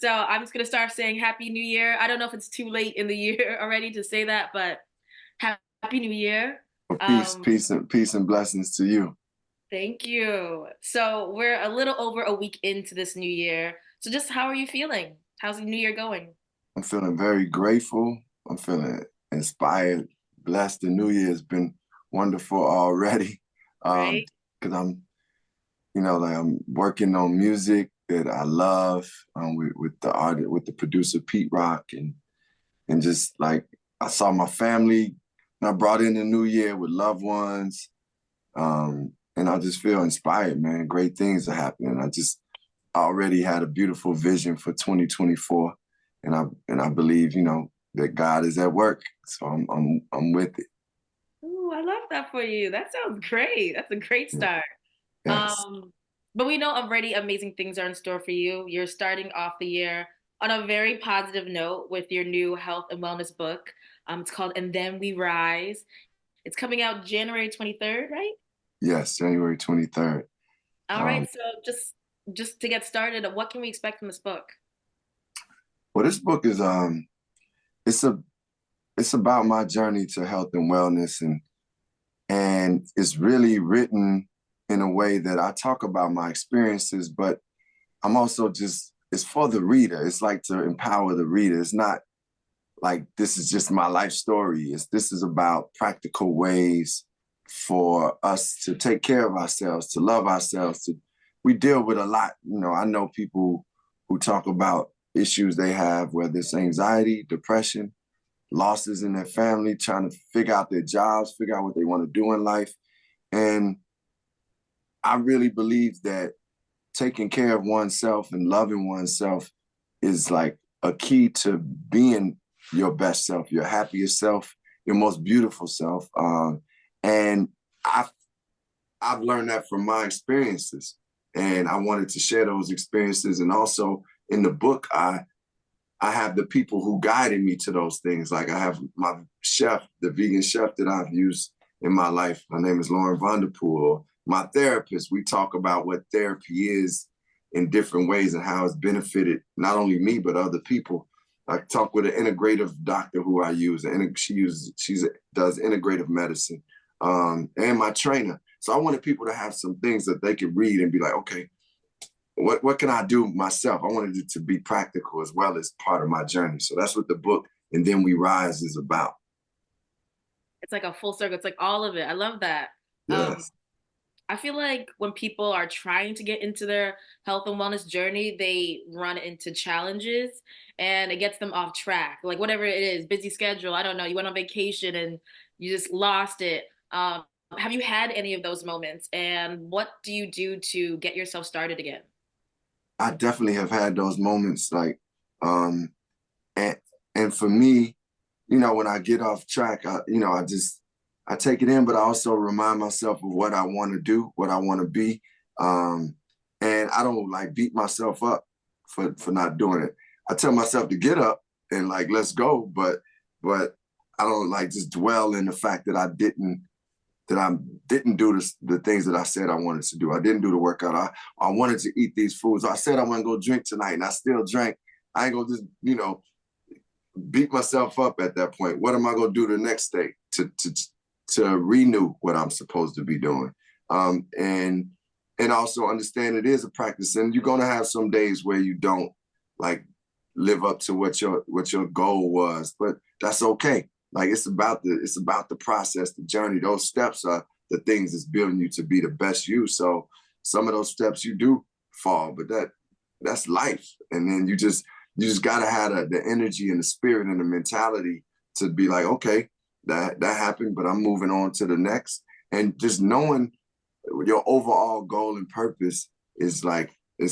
So I'm just gonna start saying Happy New Year. I don't know if it's too late in the year already to say that, but Happy New Year. Well, Um, peace and blessings to you. Thank you. So we're a little over a week into this new year. So just how are you feeling? How's the new year going? I'm feeling very grateful. I'm feeling inspired, blessed. The new year has been wonderful already. Right? Because like I'm working on music that I love, with the artist, with the producer Pete Rock, and just like I saw my family, and I brought in the new year with loved ones. And I just feel inspired, man. Great things are happening. I already had a beautiful vision for 2024, and I believe, that God is at work. So I'm with it. Ooh, I love that for you. That sounds great. That's a great Yeah. start. Yes. But we know already amazing things are in store for you. You're starting off the year on a very positive note with your new health and wellness book. It's called And Then We Rise. It's coming out January 23rd, right? Yes, January 23rd. All Um, right, so just to get started, what can we expect from this book? well, this book is it's a it's about my journey to health and wellness, and it's really written in a way that I talk about my experiences, but I'm also just it's for the reader. It's like to empower the reader. It's not like this is just my life story. This is about practical ways for us to take care of ourselves, to love ourselves. We deal with a lot. I know people who talk about issues they have, whether it's anxiety, depression, losses in their family, trying to figure out their jobs, figure out what they want to do in life. And I really believe that taking care of oneself and loving oneself is like a key to being your best self, your happiest self, your most beautiful self. And I've I've learned that from my experiences, and I wanted to share those experiences. And also in the book, I have the people who guided me to those things. Like I have my chef, the vegan chef that I've used in my life. Her name is Lauren Vanderpool. My therapist, we talk about what therapy is in different ways and how it's benefited not only me, but other people. I talk with an integrative doctor who I use, and she does integrative medicine, and my trainer. So I wanted people to have some things that they could read and be like, okay, what can I do myself? I wanted it to be practical as well as part of my journey. So that's what the book And Then We Rise is about. It's like a full circle. It's like all of it. I love that. Um, Yes. I feel like when people are trying to get into their health and wellness journey, they run into challenges and it gets them off track. Like whatever it is, busy schedule, I don't know, you went on vacation and you just lost it. Have you had any of those moments? And what do you do to get yourself started again? I definitely have had those moments um and and for me, when I get off track, I take it in, but I also remind myself of what I want to do, what I want to be. Um and I don't like beat myself up for not doing it. I tell myself to get up and like let's go, but I don't like just dwell in the fact that I didn't do the things that I said I wanted to do. I didn't do the workout. I wanted to eat these foods. I said I want to go drink tonight, and I still drank. I ain't gonna just beat myself up at that point. What am I gonna do the next day to renew what I'm supposed to be doing? And also understand it is a practice, and you're gonna have some days where you don't like live up to what your goal was, but that's okay. Like it's about the process, the journey. Those steps are the things that's building you to be the best you. So some of those steps you do fall, but that's life. And then you just gotta have the energy and the spirit and the mentality to be like, okay, that happened, but I'm moving on to the next. And just knowing your overall goal and purpose is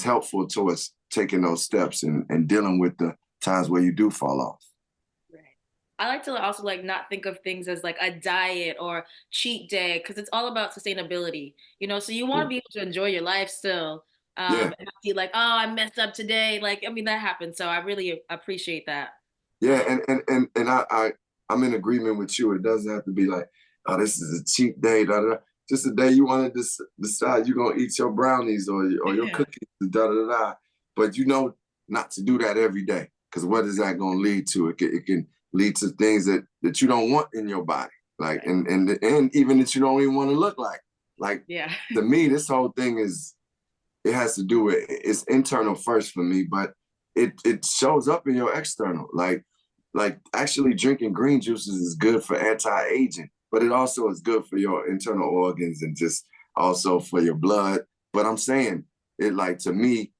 helpful towards taking those steps and dealing with the times where you do fall off. Right. I like to also like not think of things as like a diet or cheat day because it's all about sustainability, so you want to be able to enjoy your life still. Yeah, And not be like, oh, I messed up today. Like, I mean, that happens. So I really appreciate that. yeah, Um, and I'm in agreement with you. It doesn't have to be like, oh, this is a cheat day. Da, da, da. Just a day you want to decide you're gonna eat your brownies or your cookies. Da da da. But not to do that every day. Because what is that going to lead to? It can lead to things that you don't want in your body, like Right. and even that you don't even want to look like. Like Yeah. to me, this whole thing is it has to do with it's internal first for me, but it shows up in your external. Like actually drinking green juices is good for anti-aging, but it also is good for your internal organs and just also for your blood. But I'm saying it like to me,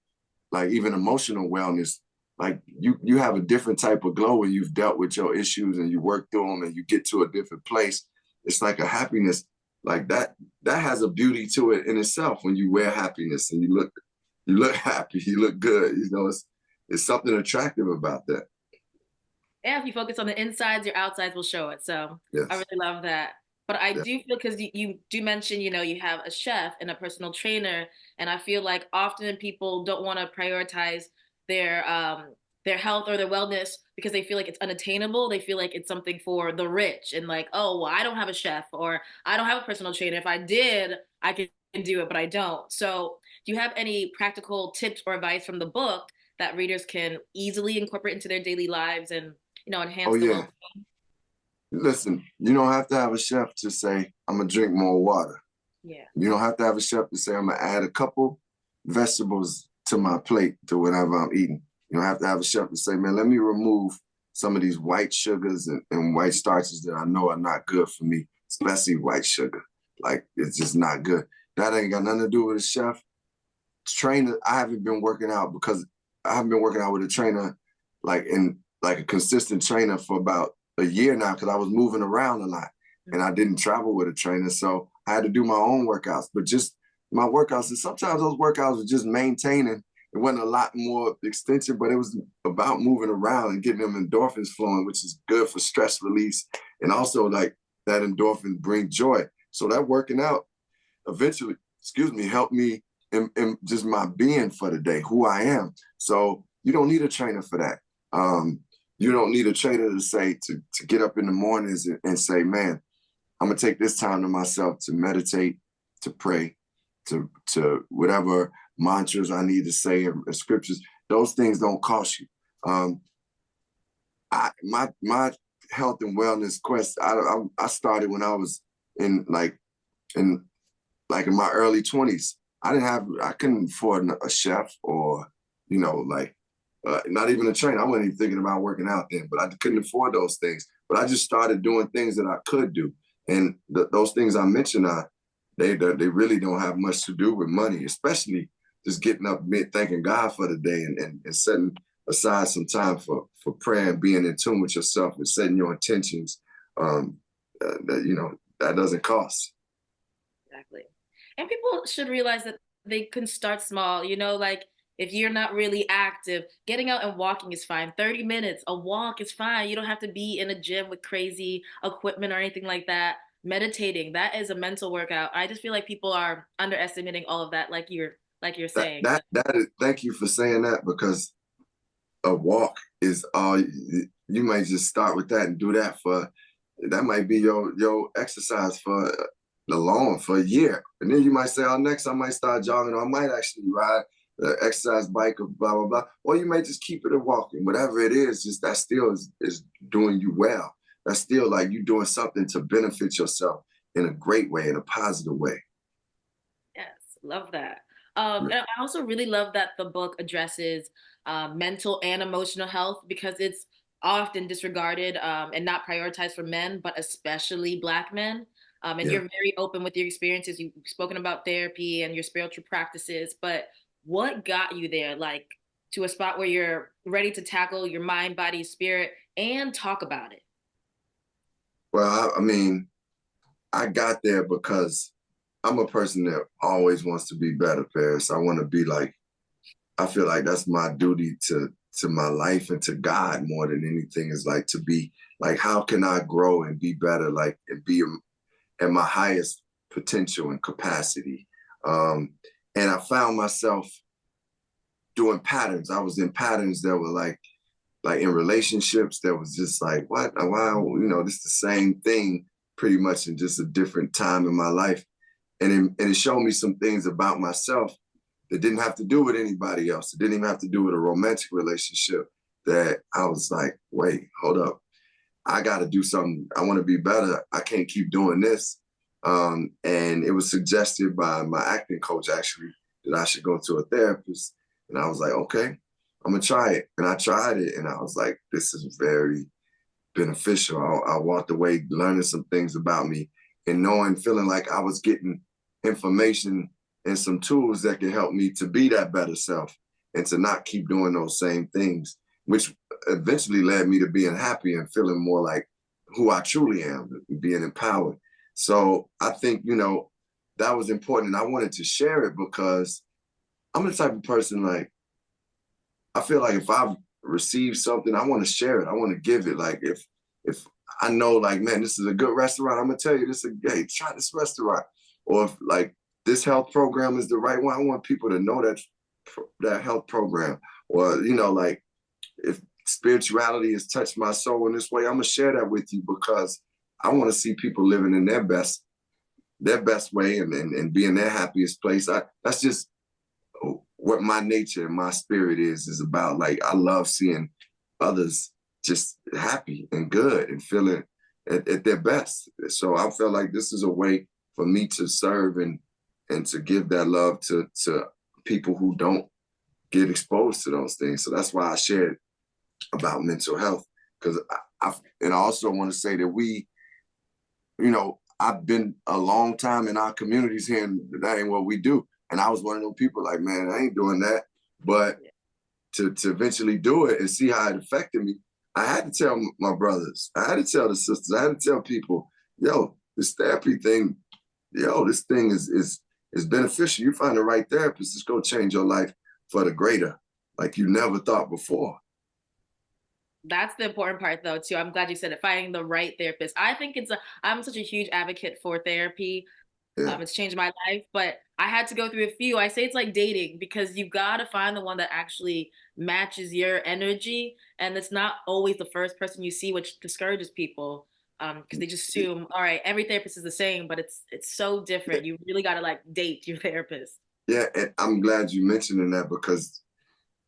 like even emotional wellness, like you have a different type of glow when you've dealt with your issues and you work through them and you get to a different place. It's like a happiness like that has a beauty to it in itself when you wear happiness and you look happy, you look good. You know, it's something attractive about that. And if you focus on the insides, your outsides will show it. So I really Yes. love that. But I Yeah. do feel because you do mention, you have a chef and a personal trainer, and I feel like often people don't want to prioritize their health or their wellness because they feel like it's unattainable. They feel like it's something for the rich and like, oh, well, I don't have a chef or I don't have a personal trainer. If I did, I could do it, but I don't. So do you have any practical tips or advice from the book that readers can easily incorporate into their daily lives and Oh enhance the yeah. well. Listen, you don't have to have a chef to say I'm gonna drink more water. Yeah. You don't have to have a chef to say I'm gonna add a couple vegetables to my plate to whatever I'm eating. You don't have to have a chef to say, man, let me remove some of these white sugars and white starches that I know are not good for me, especially white sugar. Like it's just not good. That ain't got nothing to do with a chef. Trainer, I haven't been working out because I haven't been working out with a trainer like in like a consistent trainer for about a year now because I was moving around a lot and I didn't travel with a trainer. So I had to do my own workouts, but just my workouts. And sometimes those workouts were just maintaining. It wasn't a lot more extensive, but it was about moving around and getting them endorphins flowing, which is good for stress release. And also like that endorphin bring joy. So that working out eventually, excuse me, helped me in just my being for the day, who I am. So you don't need a trainer for that. You don't need a trainer to say to get up in the mornings and say, man, I'm gonna take this time to myself to meditate, to pray, to whatever mantras I need to say and scriptures. Those things don't cost you. Um, my health and wellness quest. I started when I was in in in my early 20s. I couldn't afford a chef or, like not even a trainer. I wasn't even thinking about working out then, but I couldn't afford those things. But I just started doing things that I could do. And those things I mentioned, they really don't have much to do with money, especially just getting up, thanking God for the day and setting aside some time for prayer and being in tune with yourself and setting your intentions. That doesn't cost. Exactly. And people should realize that they can start small, like if you're not really active, getting out and walking is fine. 30 minutes, a walk is fine. You don't have to be in a gym with crazy equipment or anything like that. Meditating, that is a mental workout. I just feel like people are underestimating all of that, like you're That saying. that that is, thank you for saying that because a walk is all you might just start with that and do that for that might be your exercise for for a year. And then you might say, oh, next I might start jogging or I might actually ride the exercise bike or blah, blah, blah. Or you may just keep it a walking. Whatever it is, just that still is doing you well. That's still like you doing something to benefit yourself in a great way, in a positive way. Yes, love that. And I also really love that the book addresses mental and emotional health because it's often disregarded and not prioritized for men, but especially Black men. And Yeah. you're very open with your experiences. You've spoken about therapy and your spiritual practices, but what got you there, like to a spot where you're ready to tackle your mind, body, spirit, and talk about it? Well, I mean, I got there because I'm a person that always wants to be better, Paris. I want to be like, I feel like that's my duty to my life and to God more than anything is like to be like, how can I grow and be better, like and be at my highest potential and capacity. And I found myself doing patterns. I was in patterns that were like in relationships that was just like, what? Why? This is the same thing pretty much in just a different time in my life. And it showed me some things about myself that didn't have to do with anybody else. It didn't even have to do with a romantic relationship, that I was like, wait, hold up. I got to do something. I want to be better. I can't keep doing this. And it was suggested by my acting coach, actually, that I should go to a therapist. And I was like, okay, I'm going to try it. And I tried it. And I was like, this is very beneficial. I walked away learning some things about me and knowing, feeling like I was getting information and some tools that could help me to be that better self and to not keep doing those same things, which eventually led me to being happy and feeling more like who I truly am, being empowered. So I think, that was important. And I wanted to share it because I'm the type of person, like, I feel like if I've received something, I want to share it. I want to give it. Like if I know, like, man, this is a good restaurant, I'm gonna tell you this. Hey, try this restaurant. Or if, like, this health program is the right one, I want people to know that health program. Or like, if spirituality has touched my soul in this way, I'm gonna share that with you because I want to see people living in their best way and be in their happiest place. That's just what my nature and my spirit is about. Like, I love seeing others just happy and good and feeling at their best. So I felt like this is a way for me to serve and to give that love to people who don't get exposed to those things. So that's why I shared about mental health, because and I also want to say that I've been a long time in our communities here, and that ain't what we do. And I was one of those people like, man, I ain't doing that. But to eventually do it and see how it affected me, I had to tell my brothers, I had to tell the sisters, I had to tell people, yo, this therapy thing, this thing is beneficial. You find the right therapist, it's gonna change your life for the greater, like you never thought before. That's the important part, though, too. I'm glad you said it. Finding the right therapist. I think I'm such a huge advocate for therapy. Yeah. It's changed my life, but I had to go through a few. I say it's like dating because you gotta find the one that actually matches your energy, and it's not always the first person you see, which discourages people. Because they just assume, all right, every therapist is the same, but it's so different. You really gotta like date your therapist. Yeah, and I'm glad you mentioned that because,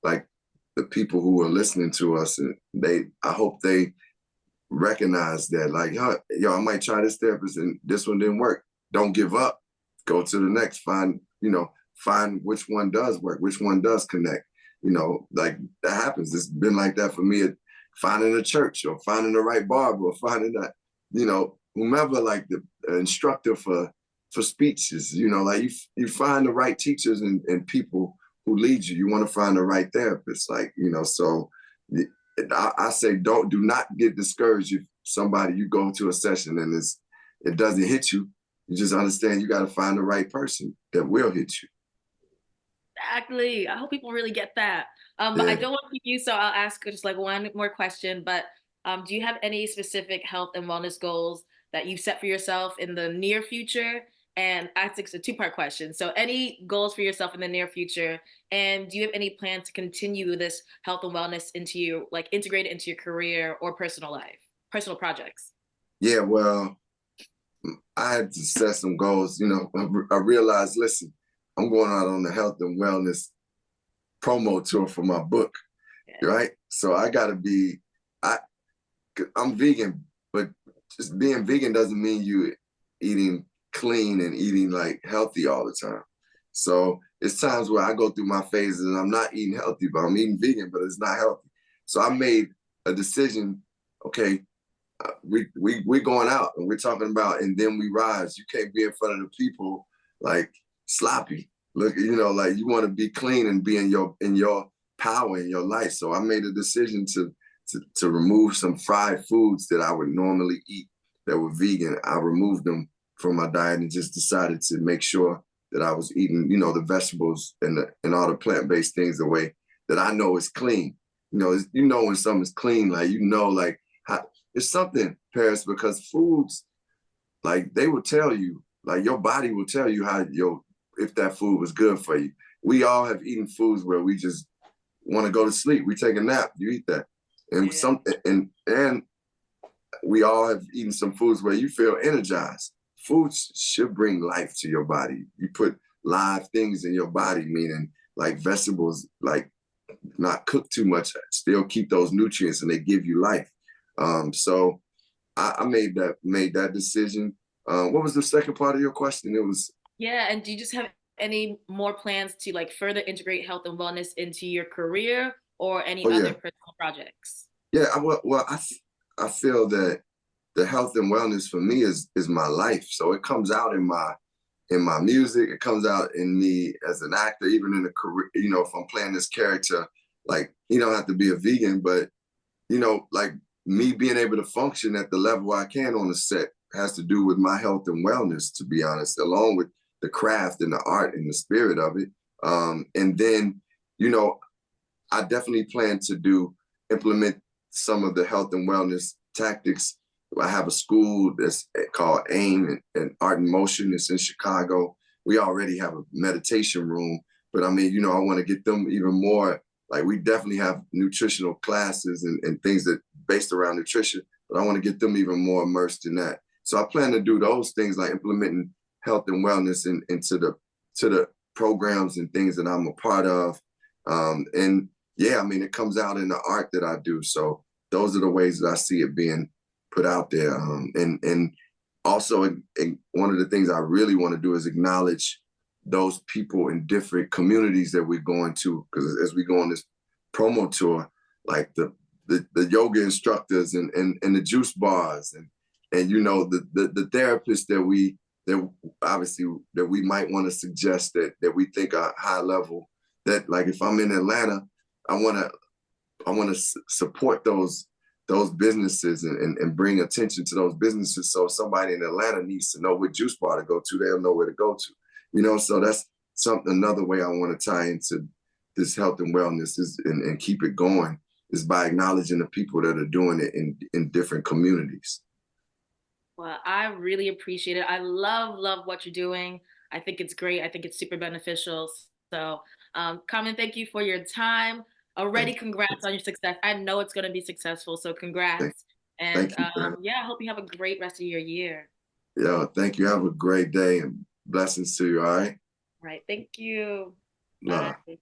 like, the people who are listening to us, and I hope they recognize that, like, yo, I might try this therapist and this one didn't work. Don't give up. Go to the next. Find which one does work, which one does connect. Like, that happens. It's been like that for me at finding a church or finding the right barber or finding that, whomever, like the instructor for speeches, like you find the right teachers and people who lead you. You want to find the right therapist, like, so I say do not get discouraged if somebody, you go to a session and it doesn't hit you. You just understand you got to find the right person that will hit you. Exactly. I hope people really get that. But I Yeah. don't want to keep you, so I'll ask just like one more question. But do you have any specific health and wellness goals that you set for yourself in the near future? And I think it's a two-part question. So, any goals for yourself in the near future? And do you have any plan to continue this health and wellness into you, like integrate it into your career or personal life, personal projects? Yeah, well, I had to set some goals. I realized, listen, I'm going out on the health and wellness promo tour for my book, Yeah. right? So I got to I, I'm vegan, but just being vegan doesn't mean you eating clean and eating like healthy all the time. So it's times where I go through my phases and I'm not eating healthy, but I'm eating vegan, but it's not healthy. So I made a decision. Okay, we going out and we're talking about, and then we rise. You can't be in front of the people like sloppy. Look, like you want to be clean and be in your power in your life. So I made a decision to remove some fried foods that I would normally eat that were vegan. I removed them from my diet and just decided to make sure that I was eating, the vegetables and all the plant-based things the way that I know is clean. When something's clean, like, like how, it's something, Paris, because foods, like, they will tell you, like, your body will tell you if that food was good for you. We all have eaten foods where we just want to go to sleep. We take a nap, you eat that. And Yeah. and we all have eaten some foods where you feel energized. Foods should bring life to your body. You put live things in your body, meaning like vegetables, like not cook too much, still keep those nutrients and they give you life. So I made that decision. What was the second part of your question? It was, Yeah, and do you just have any more plans to like further integrate health and wellness into your career or any oh other yeah, personal projects? yeah. I feel that the health and wellness for me is my life. So it comes out in my music. It comes out in me as an actor, even in a career. You know, if I'm playing this character, like you don't have to be a vegan, but you know, like me being able to function at the level I can on the set has to do with my health and wellness, to be honest, along with the craft and the art and the spirit of it. And then, you know, I definitely plan to implement some of the health and wellness tactics. I have a school that's called AIM and Art in Motion. It's in Chicago. We already have a meditation room, but I mean, you know, I want to get them even more. Like we definitely have nutritional classes and things that based around nutrition, but I want to get them even more immersed in that. So I plan to do those things like implementing health and wellness into the programs and things that I'm a part of. And yeah, I mean, it comes out in the art that I do. So those are the ways that I see it being put out there. And also, one of the things I really want to do is acknowledge those people in different communities that we're going to, because as we go on this promo tour, like the yoga instructors and the juice bars and you know the therapists that obviously that we might want to suggest that we think are high level. That like if I'm in Atlanta, I want to support those businesses and bring attention to those businesses. So if somebody in Atlanta needs to know what juice bar to go to, they'll know where to go to. You know, so that's something another way I want to tie into this health and wellness is and keep it going is by acknowledging the people that are doing it in different communities. Well, I really appreciate it. I love what you're doing. I think it's great. I think it's super beneficial. So, Carmen, thank you for your time. Already, Thank congrats on your success. I know it's going to be successful. So, thank, congrats. And thank you, man. yeah, I hope you have a great rest of your year. Yeah, thank you. Have a great day and blessings to you. All right. All right. Thank you. Love. Bye.